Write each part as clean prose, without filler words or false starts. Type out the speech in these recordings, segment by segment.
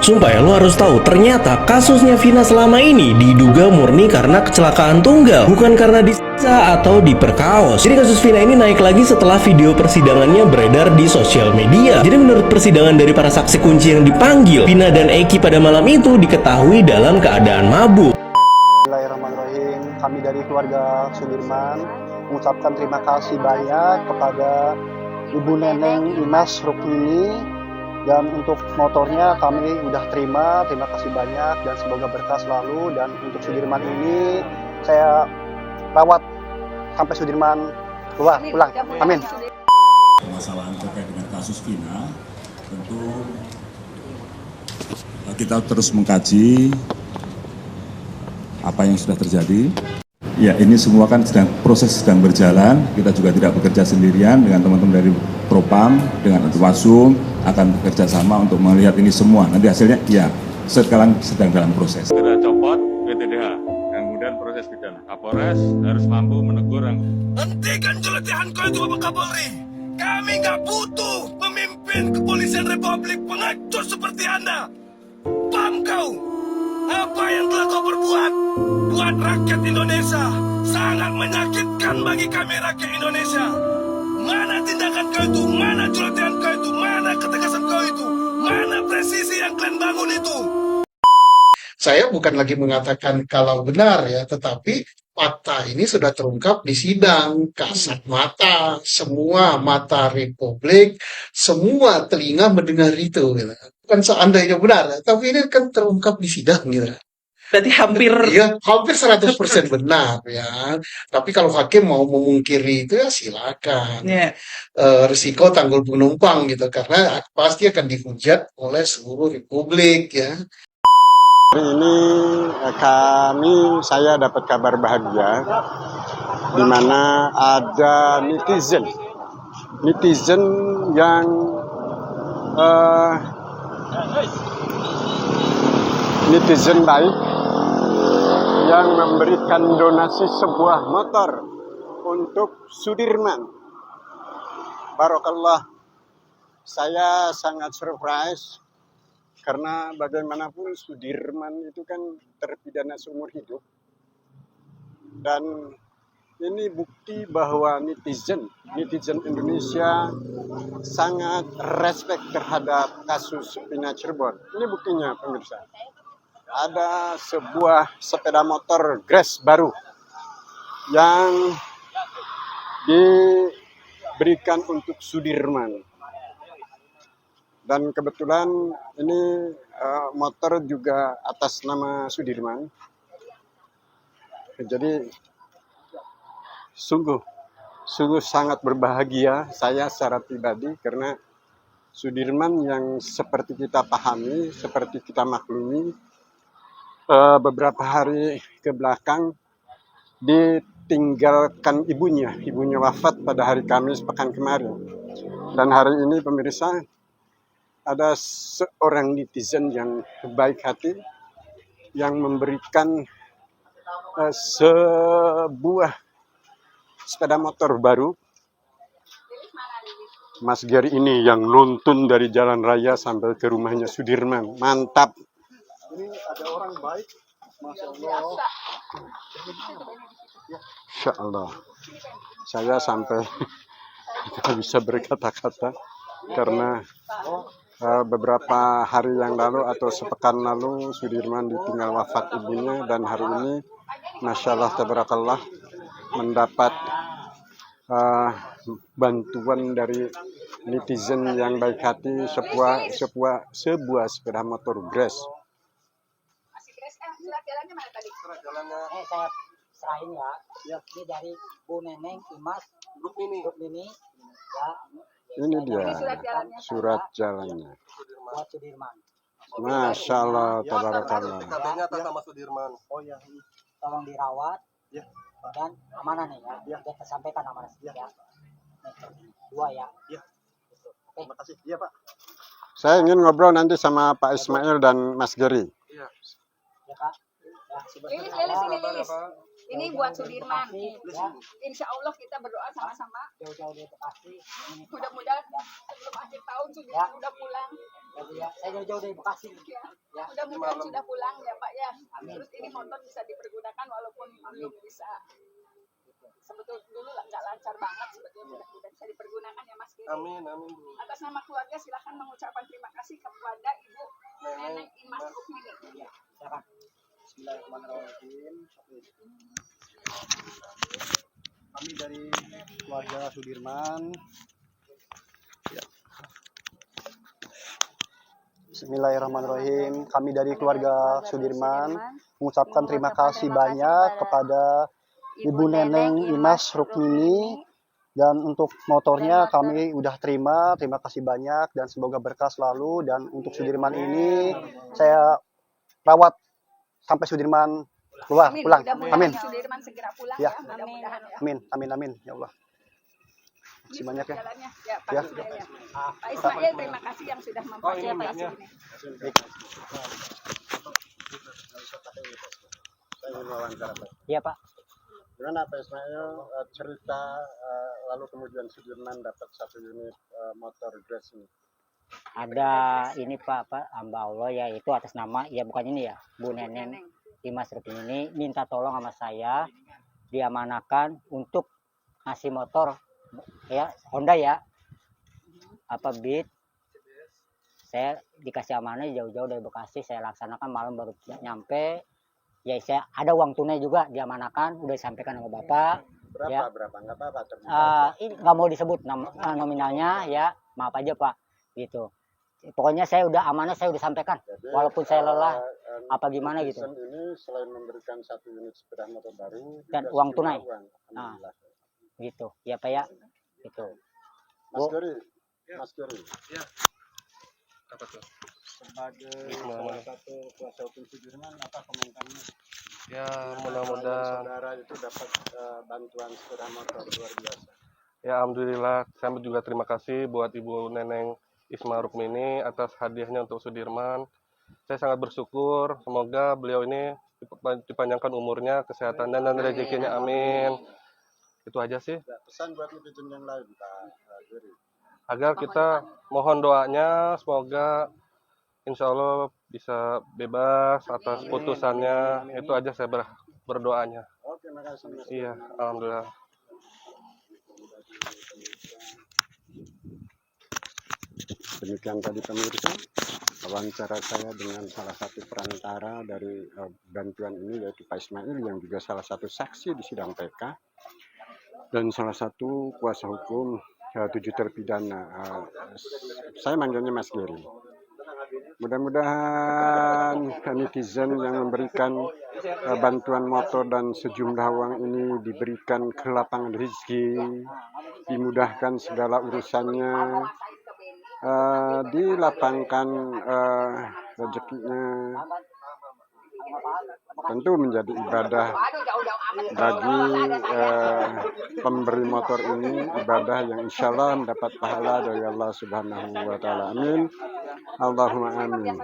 Sumpah ya, lo harus tahu, ternyata kasusnya Vina selama ini diduga murni karena kecelakaan tunggal, bukan karena disiksa atau diperkaos. Jadi kasus Vina ini naik lagi setelah video persidangannya beredar di sosial media. Jadi menurut persidangan dari para saksi kunci yang dipanggil, Vina dan Eki pada malam itu diketahui dalam keadaan mabuk. Bismillahirrahmanirrahim. Kami dari keluarga Sudirman mengucapkan terima kasih banyak kepada Ibu Neneng Imas Rukmini. Dan untuk motornya kami udah terima kasih banyak dan semoga berkah selalu. Dan untuk Sudirman ini saya rawat sampai Sudirman pulang. Amin. Permasalahan terkait dengan kasus Vina, tentu kita terus mengkaji apa yang sudah terjadi. Ya, ini semua kan proses sedang berjalan. Kita juga tidak bekerja sendirian, dengan teman-teman dari Propam, dengan Antiwasum akan bekerja sama untuk melihat ini semua. Nanti hasilnya ya sekarang sedang dalam proses. Segera copot PTDH dan kemudian proses pidana. Kapolres harus mampu menegur yang hentikan celotehan kau itu Bapak Kapolri. Kami nggak butuh pemimpin kepolisian Republik pengacur seperti Anda. Paham kau? Apa yang telah kau perbuat buat rakyat Indonesia sangat menyakitkan bagi kami rakyat Indonesia. Mana tindakan kau itu? Mana celotehan kau itu? Mana ketegasan kau itu? Mana presisi yang kalian bangun itu? Saya bukan lagi mengatakan kalau benar ya, tetapi fakta ini sudah terungkap di sidang, kasat mata, semua mata Republik, semua telinga mendengar itu. Gitu. Bukan seandainya benar, tapi ini kan terungkap di sidang gitu. Berarti hampir 100% benar ya. Tapi kalau hakim mau memungkiri itu ya silakan. Yeah. Risiko tanggul penumpang gitu, karena pasti akan dihujat oleh seluruh Republik ya. Hari ini saya dapat kabar bahagia di mana ada netizen yang netizen baik yang memberikan donasi sebuah motor untuk Sudirman. Barakallah. Saya sangat surprise. Karena bagaimanapun Sudirman itu kan terpidana seumur hidup. Dan ini bukti bahwa netizen Indonesia sangat respect terhadap kasus Vina Cirebon. Ini buktinya pemirsa. Ada sebuah sepeda motor Grace baru yang diberikan untuk Sudirman. Dan kebetulan ini motor juga atas nama Sudirman. Jadi sungguh sangat berbahagia saya secara pribadi karena Sudirman yang seperti kita pahami, seperti kita maklumi, beberapa hari ke belakang ditinggalkan ibunya wafat pada hari Kamis pekan kemarin. Dan hari ini pemirsa, ada seorang netizen yang baik hati yang memberikan sebuah sepeda motor baru. Mas Gary ini yang nuntun dari jalan raya sampai ke rumahnya Sudirman. Mantap. Ini ada orang baik. Masya Allah. Insya Allah. Saya sampai tidak bisa berkata-kata karena beberapa hari yang lalu atau sepekan lalu Sudirman ditinggal wafat ibunya, dan hari ini Masya Allah tabarakallah mendapat bantuan dari netizen yang baik hati sebuah sepeda motor Grace. Surat jalannya mana tadi? Surat jalannya saya serahin ya. Ini dari Bu Neneng Imas Rukmini. Ya. Ini dia surat jalannya. Buat Sudirman. Masya Allah, tabarakallah. TKB-nya atas nama Sudirman. Oh ya, tolong dirawat. Ya. Dan amanah nih ya. Kita sampaikan amanah ya. Dua ya. Ya. Terima kasih. Iya Pak. Saya ingin ngobrol nanti sama Pak Ismail dan Mas Gary. Iya. Ya Pak. Ya, Lilis. Ini buat Sudirman. Ya, Insya Allah kita berdoa sama-sama. jauh-jauh dari Bekasi. Ini Mudah-mudahan sebelum akhir tahun Sudirman udah pulang. jadi ya, saya jauh-jauh dari Bekasi. Ya. Ya, Mudah-mudahan sudah pulang ya Pak ya. Terus ini motor bisa dipergunakan walaupun belum bisa. Sebetulnya dulu nggak lancar banget sebetulnya, mudah-mudahan bisa dipergunakan ya Mas Kiri. Amin, amin. Atas nama keluarga silahkan mengucapkan terima kasih kepada Ibu Neneng Imas Rukmini. ya, silakan. Bismillahirrahmanirrahim. Kami dari keluarga Sudirman. Bismillahirrahmanirrahim. Kami dari keluarga Sudirman mengucapkan terima kasih banyak kepada Ibu Neneng Imas Rukmini, dan untuk motornya kami udah terima kasih banyak dan semoga berkah selalu. Dan untuk Sudirman ini saya rawat sampai Sudirman pulang. Mudah-mudahan Amin. Sudirman segera pulang Ya. ya. Mudah-mudahan ya. Amin ya Allah. Terima kasih banyak ya. Jalannya. Ya, Pak Ya. Ismail ya. Pak Ismail terima kasih yang sudah memfasilitasi ini. Saya ingin wawancara, Pak. Iya Pak. Gimana Pak Ismail cerita lalu kemudian Sudirman dapat 1 unit motor Grace ini? Ada ini Pak, hamba Allah ya, itu atas nama ya, bukan ini ya, Bu Neneng Imas Rukmini ini minta tolong sama saya diamanakan untuk ngasih motor ya Honda ya, apa Beat. Saya dikasih amanah jauh-jauh dari Bekasi, saya laksanakan malam baru nyampe. Ya saya ada uang tunai juga diamanakan, udah disampaikan sama Bapak. Berapa? Ya. Nggak apa-apa. terbuka. Ini nggak mau disebut nominalnya ya, maaf aja Pak, gitu. Pokoknya saya udah amanah, saya udah sampaikan, Jadi, walaupun saya lelah apa gimana gitu. Netizen ini selain memberikan 1 unit sepeda motor baru Dan juga uang sejumlah tunai. uang. Nah. Alhamdulillah. Gitu ya Pak ya, gitu. Mas Bu. Giri, Mas Giri. Apa tuh? Sebagai salah satu kuasa hukum Sudirman, apa komentarnya? Ya Saudara mudah-mudahan itu dapat bantuan sepeda motor luar biasa. ya alhamdulillah, kami juga terima kasih buat Ibu Neneng Isma Rukmini atas hadiahnya untuk Sudirman. Saya sangat bersyukur, semoga beliau ini dipanjangkan umurnya, kesehatannya dan rezekinya, amin. Itu aja sih, Ya, pesan buat netizen yang lain Pak Giri. agar kita mohon doanya, semoga insya Allah bisa bebas atas putusannya. Itu aja saya berdoanya. Oke, makasih Mas. Iya, alhamdulillah. Demikian tadi pemirsa wawancara saya dengan salah satu perantara dari bantuan ini, yaitu Pak Ismail yang juga salah satu saksi di sidang PK dan salah satu kuasa hukum 7 terpidana. Saya manggilnya Mas Giri. Mudah-mudahan netizen yang memberikan bantuan motor dan sejumlah uang ini diberikan kelapangan rezeki, dimudahkan segala urusannya, dilapangkan rezekinya. Tentu menjadi ibadah bagi pemberi motor ini, ibadah yang insya Allah mendapat pahala dari Allah Subhanahu wa Ta'ala. Amin. Allahumma amin.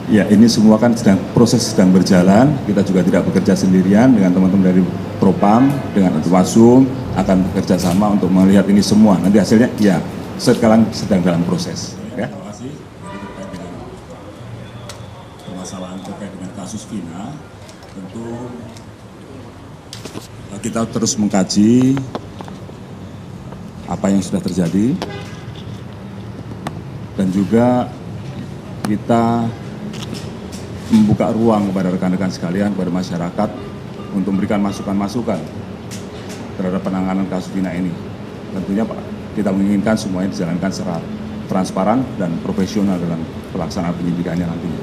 Ya, ini semua kan proses sedang berjalan. Kita juga tidak bekerja sendirian, dengan teman-teman dari Propam, dengan Antiwasum akan bekerja sama untuk melihat ini semua. Nanti hasilnya ya sekarang sedang dalam proses. Ya. Terima kasih. Permasalahan terkait dengan kasus Vina, tentu kita terus mengkaji apa yang sudah terjadi dan juga kita membuka ruang kepada rekan-rekan sekalian, kepada masyarakat untuk memberikan masukan-masukan terhadap penanganan kasus Vina ini. Tentunya Pak, kita menginginkan semuanya dijalankan secara transparan dan profesional dalam pelaksanaan penyidikannya nantinya.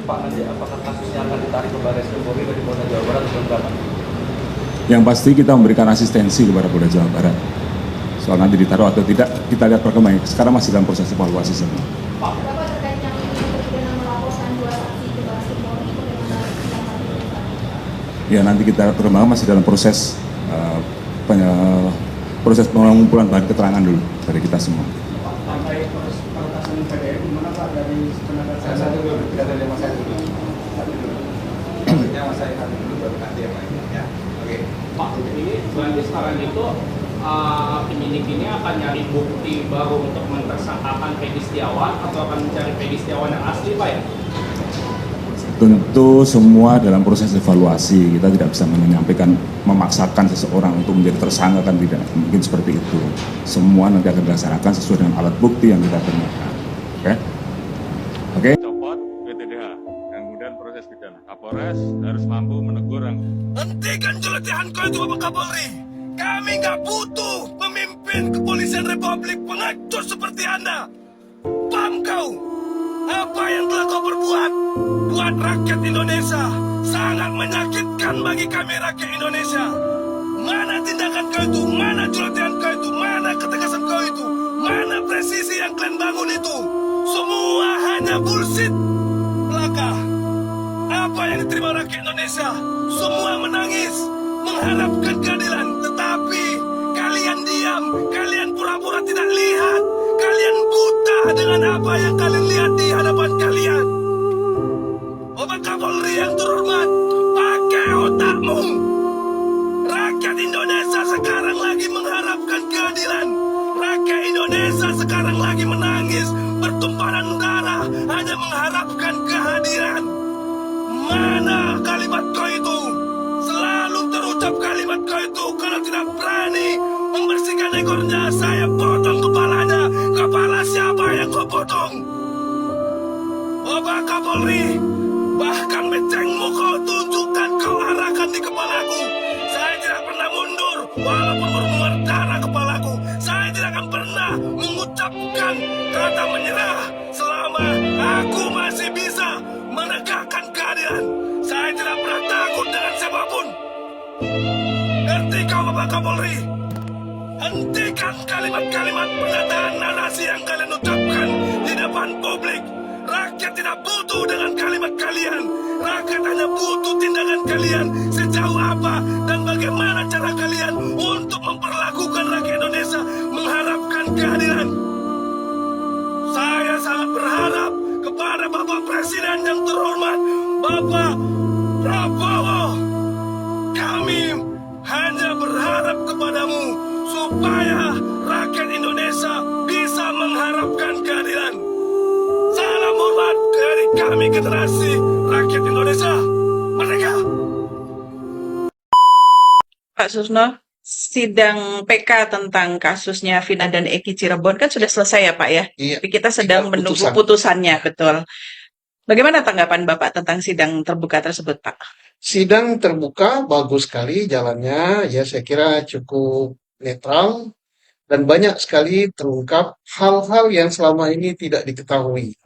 Pak, nanti apakah kasusnya akan ditarik ke Baris Krim Polri dari Polda Jawa Barat atau berapa? Yang pasti kita memberikan asistensi kepada Polda Jawa Barat. Soal nanti ditaruh atau tidak, kita lihat perkembangan. Sekarang masih dalam proses evaluasi semua. Pak, berapa terkait yang terpidana melaporkan 2 saksi ke Baris Krim Polri, bagaimana? Ya nanti kita perkembangan masih dalam proses proses pengumpulan bahan keterangan dulu dari kita semua. Sampai proses peretasan PDM, gimana Pak dari sebenarnya saya satu dulu, tidak ada masalah dulu. Selanjutnya saya akan dulu baru nanti yang lainnya ya. Oke. Pak, ini berarti sekarang itu penyidik ini akan nyari bukti baru untuk mentersangkakan Peggy Setiawan atau akan mencari Peggy Setiawan yang asli, Pak ya? Tentu semua dalam proses evaluasi, kita tidak bisa menyampaikan, memaksakan seseorang untuk menjadi tersangka, kan tidak mungkin seperti itu. Semua nanti akan dilaksanakan sesuai dengan alat bukti yang kita temukan. Oke? Oke? Copot PTDH dan kemudian proses pidana. Kapolres harus mampu menegur yang Hentikan celecehan kau itu Bapak Kapolri. Kami nggak butuh pemimpin kepolisian Republik pengacau seperti Anda. Paham kau? Apa yang telah kau perbuat buat rakyat Indonesia sangat menyakitkan bagi kami rakyat Indonesia. Mana tindakan kau itu? Mana celotehan kau itu? Mana ketegasan kau itu? Mana presisi yang kalian bangun itu? Semua hanya bullshit belaka. Apa yang diterima rakyat Indonesia? Semua menangis, mengharapkan keadilan. Tetapi kalian diam, kalian pura-pura tidak lihat. Kalian buta dengan apa yang kalian lihat di hadapan kalian. Bapak Kapolri yang terhormat, pakai otakmu. Rakyat Indonesia sekarang lagi mengharapkan keadilan. Rakyat Indonesia sekarang lagi menangis, bertumpahan darah, hanya mengharapkan kehadiran. Mana kalimat kau itu? Selalu terucap kalimat kau itu. Kalau tidak berani membersihkan ekornya, saya potong kepalanya. Kepala siapa yang kau potong? Bapak Kapolri, bahkan becengmu kau tunjukkan, kau arahkan di kepalaku. Saya tidak pernah mundur, walaupun bermuar darah kepalaku. Saya tidak akan pernah mengucapkan kata menyerah selama aku masih bisa menegakkan keadilan. Saya tidak pernah takut dengan siapapun. Ngerti kau Bapak Kapolri? Hentikan kalimat-kalimat pernyataan narasi yang kalian ucapkan di depan publik. Rakyat tidak butuh dengan kalimat kalian. Rakyat hanya butuh tindakan kalian. Sejauh apa dan bagaimana cara kalian untuk memperlakukan rakyat Indonesia mengharapkan keadilan. Saya sangat berharap kepada Bapak Presiden yang terhormat, Bapak Prabowo. Kami hanya berharap kepadamu supaya rakyat Indonesia bisa mengharapkan keadilan. Salam hormat dari kami generasi rakyat Indonesia merdeka. Pak Susno, sidang PK tentang kasusnya Vina dan Eki Cirebon kan sudah selesai ya Pak ya? Iya. Tapi kita sedang menunggu putusannya, betul. Bagaimana tanggapan Bapak tentang sidang terbuka tersebut Pak? Sidang terbuka bagus sekali jalannya, ya saya kira cukup netral dan banyak sekali terungkap hal-hal yang selama ini tidak diketahui,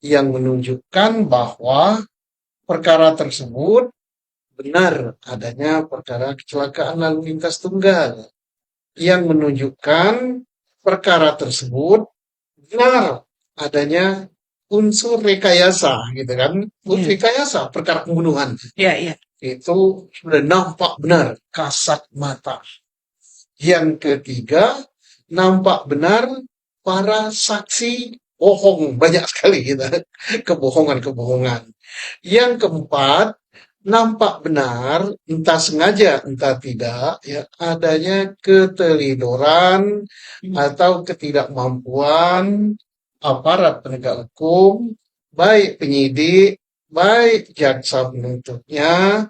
yang menunjukkan bahwa perkara tersebut benar adanya perkara kecelakaan lalu lintas tunggal, yang menunjukkan perkara tersebut benar adanya unsur rekayasa, gitu kan? Unsur rekayasa perkara pembunuhan. Iya. Itu sudah nampak benar kasat mata. Yang ketiga, nampak benar para saksi bohong, banyak sekali gitu, kebohongan-kebohongan. Yang keempat, nampak benar entah sengaja entah tidak ya adanya ketelidoran atau ketidakmampuan aparat penegak hukum, baik penyidik, baik jaksa penuntutnya,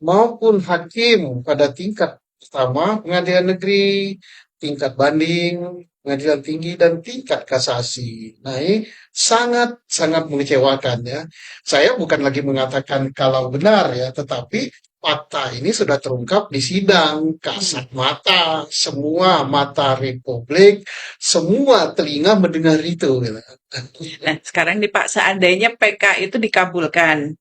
maupun hakim pada tingkat pertama pengadilan negeri, tingkat banding, pengadilan tinggi, dan tingkat kasasi. Nah ini sangat mengecewakan ya. Saya bukan lagi mengatakan kalau benar ya, tetapi fakta ini sudah terungkap di sidang, kasat mata, semua mata Republik, semua telinga mendengar itu. Gitu. Nah sekarang nih Pak, seandainya PK itu dikabulkan,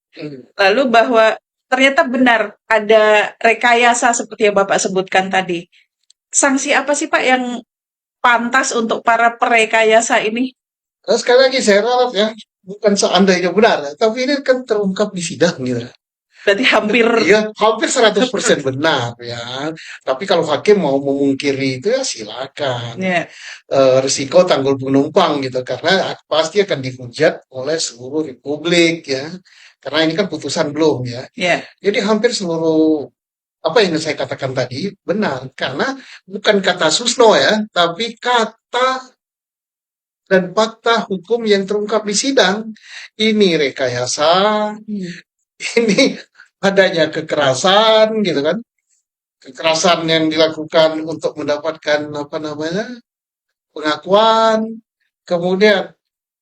lalu bahwa ternyata benar ada rekayasa seperti yang Bapak sebutkan tadi, sanksi apa sih Pak yang pantas untuk para perekayasa ini? Nah, sekali lagi saya harap ya, bukan seandainya benar, tapi ini kan terungkap di sidang gitu. Berarti hampir ya, hampir 100% benar ya. Tapi kalau hakim mau memungkiri itu ya silakan. Risiko tanggul penumpang gitu, karena pasti akan dihujat oleh seluruh Republik ya. Karena ini kan putusan belum ya. Ya. Jadi hampir seluruh apa yang saya katakan tadi benar. Karena bukan kata Susno ya, tapi kata dan fakta hukum yang terungkap di sidang. Ini rekayasa, ini adanya kekerasan gitu kan. Kekerasan yang dilakukan untuk mendapatkan apa namanya pengakuan, kemudian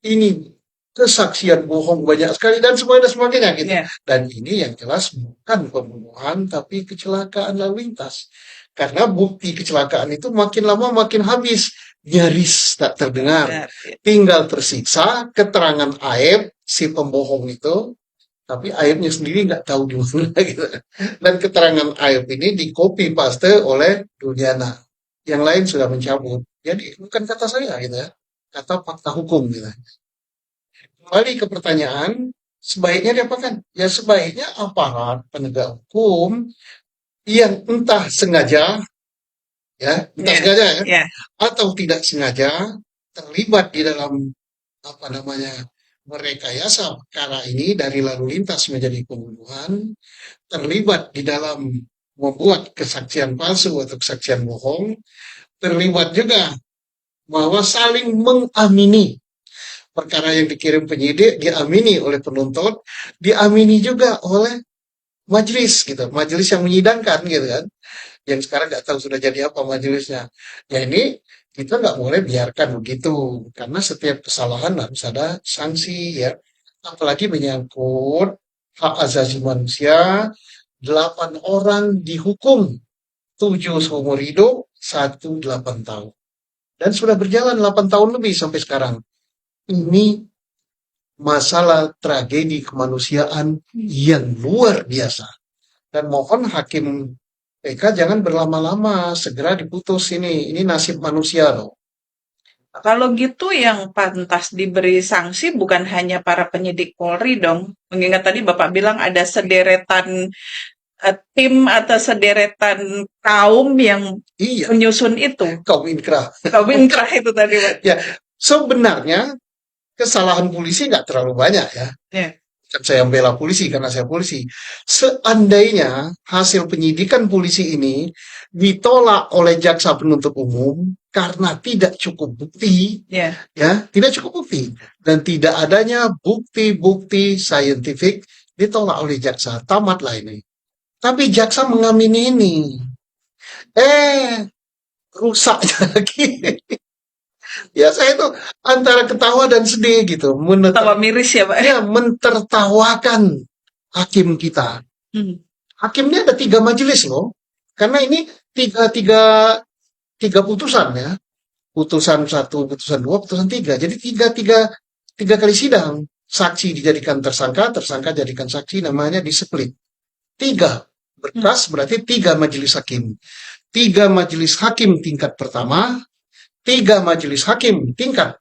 ini kesaksian bohong banyak sekali dan sebagainya gitu. Dan ini yang jelas bukan pembunuhan tapi kecelakaan lalu lintas. Karena bukti kecelakaan itu makin lama makin habis, nyaris tak terdengar. Tinggal tersiksa keterangan aib si pembohong itu, tapi aibnya sendiri nggak tahu di mana gitu. Dan keterangan aib ini di copy paste oleh Rudiana. Yang lain sudah mencabut. Jadi bukan kata saya gitu ya, kata fakta hukum gitu. Kembali ke pertanyaan, sebaiknya diapakan? Ya sebaiknya aparat penegak hukum yang entah sengaja, atau tidak sengaja terlibat di dalam apa namanya merekayasa perkara ini dari lalu lintas menjadi pembunuhan, terlibat di dalam membuat kesaksian palsu atau kesaksian bohong, terlibat juga bahwa saling mengamini perkara yang dikirim penyidik, diamini oleh penuntut, diamini juga oleh majelis gitu, majelis yang menyidangkan gitu kan, yang sekarang nggak tahu sudah jadi apa majelisnya. Ya ini kita nggak boleh biarkan begitu, karena setiap kesalahan harus ada sanksi ya, apalagi menyangkut hak asasi manusia. 8 orang dihukum, 7 seumur hidup, 1 8 tahun. Dan sudah berjalan 8 tahun lebih sampai sekarang. Ini masalah tragedi kemanusiaan yang luar biasa. Dan mohon hakim PK jangan berlama-lama, segera diputus ini. Ini nasib manusia loh. Kalau gitu yang pantas diberi sanksi bukan hanya para penyidik Polri dong. Mengingat tadi Bapak bilang ada sederetan tim atau sederetan kaum yang menyusun itu. Kaum inkrah. Kaum inkrah itu tadi, Pak. Ya, sebenarnya kesalahan polisi nggak terlalu banyak ya. Kan saya membela polisi karena saya polisi. Seandainya hasil penyidikan polisi ini ditolak oleh jaksa penuntut umum karena tidak cukup bukti, ya tidak cukup bukti dan tidak adanya bukti-bukti saintifik, ditolak oleh jaksa, tamatlah ini. Tapi jaksa mengamini ini, rusaknya lagi. Ya saya itu antara ketawa dan sedih gitu. Tawa miris ya Pak? Ya, mentertawakan hakim kita. Hakimnya ada 3 majelis loh. Karena ini tiga putusan ya. Putusan 1, putusan 2, putusan 3. Jadi tiga kali sidang. Saksi dijadikan tersangka, tersangka jadikan saksi, namanya displit. 3 berkas berarti 3 majelis hakim. 3 majelis hakim tingkat pertama, 3 majelis hakim tingkat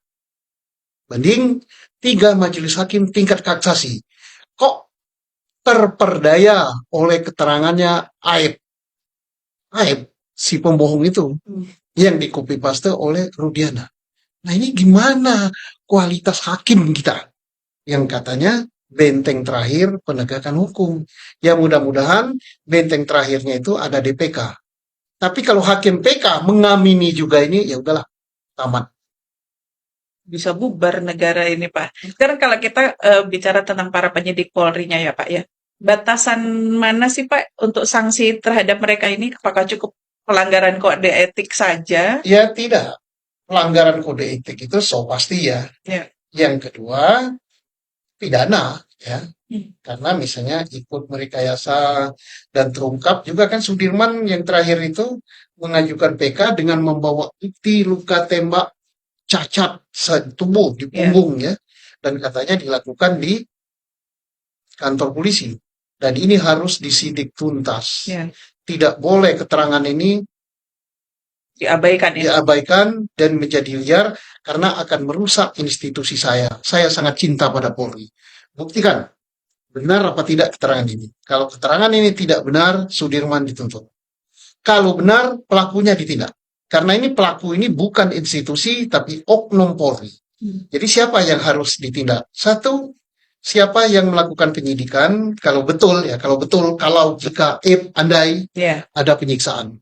banding, 3 majelis hakim tingkat kasasi. Kok terperdaya oleh keterangannya aib si pembohong itu yang di copy paste oleh Rudiana. Nah ini gimana kualitas hakim kita yang katanya benteng terakhir penegakan hukum. Ya mudah-mudahan benteng terakhirnya itu ada DPK. Tapi kalau hakim PK mengamini juga ini, ya udahlah, tamat. Bisa bubar negara ini Pak. Sekarang kalau kita bicara tentang para penyidik Polri-nya ya Pak ya, batasan mana sih Pak untuk sanksi terhadap mereka ini? Apakah cukup pelanggaran kode etik saja? Ya tidak. Pelanggaran kode etik itu pasti ya. Yang kedua, pidana ya. Karena misalnya ikut merekayasa dan terungkap juga kan Sudirman yang terakhir itu mengajukan PK dengan membawa bukti luka tembak cacat tubuh di punggung ya, dan katanya dilakukan di kantor polisi dan ini harus disidik tuntas. Tidak boleh keterangan ini diabaikan dan menjadi liar karena akan merusak institusi saya. Saya sangat cinta pada Polri. Buktikan benar apa tidak keterangan ini. Kalau keterangan ini tidak benar, Sudirman dituntut. Kalau benar, pelakunya ditindak. Karena ini pelaku ini bukan institusi, tapi oknum Polri. Jadi siapa yang harus ditindak? 1, siapa yang melakukan penyidikan, kalau betul, kalau jika andai ada penyiksaan.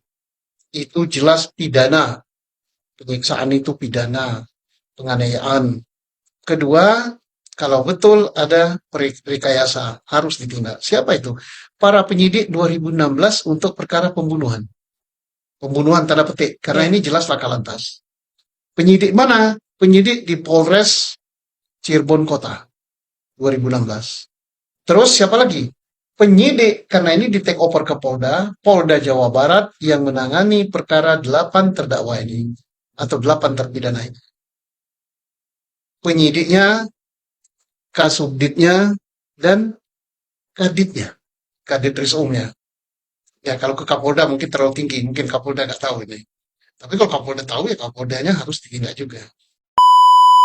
Itu jelas pidana. Penyiksaan itu pidana, penganiayaan. Kedua, kalau betul ada rekayasa, harus ditindak. Siapa itu? Para penyidik 2016 untuk perkara pembunuhan. Pembunuhan tanda petik, karena ini jelas laka lantas. Penyidik mana? Penyidik di Polres Cirebon Kota 2016. Terus siapa lagi? Penyidik, karena ini di take over ke Polda Jawa Barat yang menangani perkara 8 terdakwa ini atau 8 terpidana ini. Penyidiknya, kasubditnya, dan kaditnya, kadit risumnya. Ya kalau ke Kapolda mungkin terlalu tinggi, mungkin Kapolda nggak tahu ini. Tapi kalau Kapolda tahu ya Kapoldanya harus ditindak juga.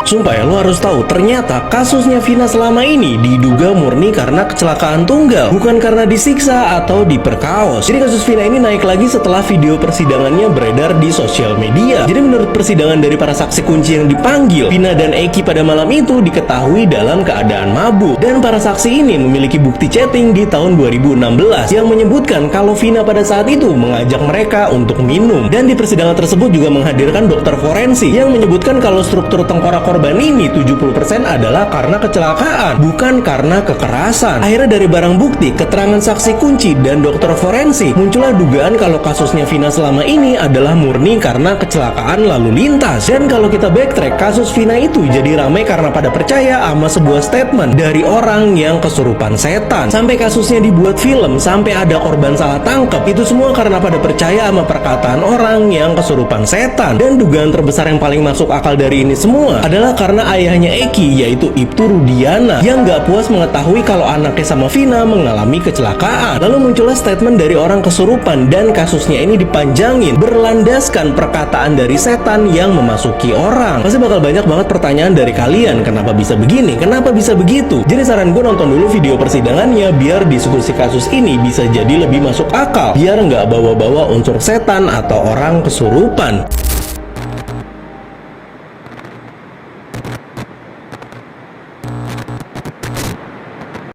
Sumpah ya, lo harus tahu, ternyata kasusnya Vina selama ini diduga murni karena kecelakaan tunggal, bukan karena disiksa atau diperkaos. Jadi kasus Vina ini naik lagi setelah video persidangannya beredar di sosial media. Jadi menurut persidangan dari para saksi kunci yang dipanggil, Vina dan Eki pada malam itu diketahui dalam keadaan mabuk. Dan para saksi ini memiliki bukti chatting di tahun 2016 yang menyebutkan kalau Vina pada saat itu mengajak mereka untuk minum. Dan di persidangan tersebut juga menghadirkan dokter forensik yang menyebutkan kalau struktur tengkorak korban ini 70% adalah karena kecelakaan, bukan karena kekerasan. Akhirnya dari barang bukti, keterangan saksi kunci, dan dokter forensik, muncullah dugaan kalau kasusnya Vina selama ini adalah murni karena kecelakaan lalu lintas. Dan kalau kita backtrack, kasus Vina itu jadi ramai karena pada percaya sama sebuah statement dari orang yang kesurupan setan. Sampai kasusnya dibuat film, sampai ada korban salah tangkap, itu semua karena pada percaya sama perkataan orang yang kesurupan setan. Dan dugaan terbesar yang paling masuk akal dari ini semua adalah karena ayahnya Eki, yaitu Ibtu Rudiana, yang gak puas mengetahui kalau anaknya sama Vina mengalami kecelakaan. Lalu muncullah statement dari orang kesurupan, dan kasusnya ini dipanjangin berlandaskan perkataan dari setan yang memasuki orang. Pasti bakal banyak banget pertanyaan dari kalian, kenapa bisa begini, kenapa bisa begitu. Jadi saran gue nonton dulu video persidangannya biar diskusi kasus ini bisa jadi lebih masuk akal, biar nggak bawa-bawa unsur setan atau orang kesurupan.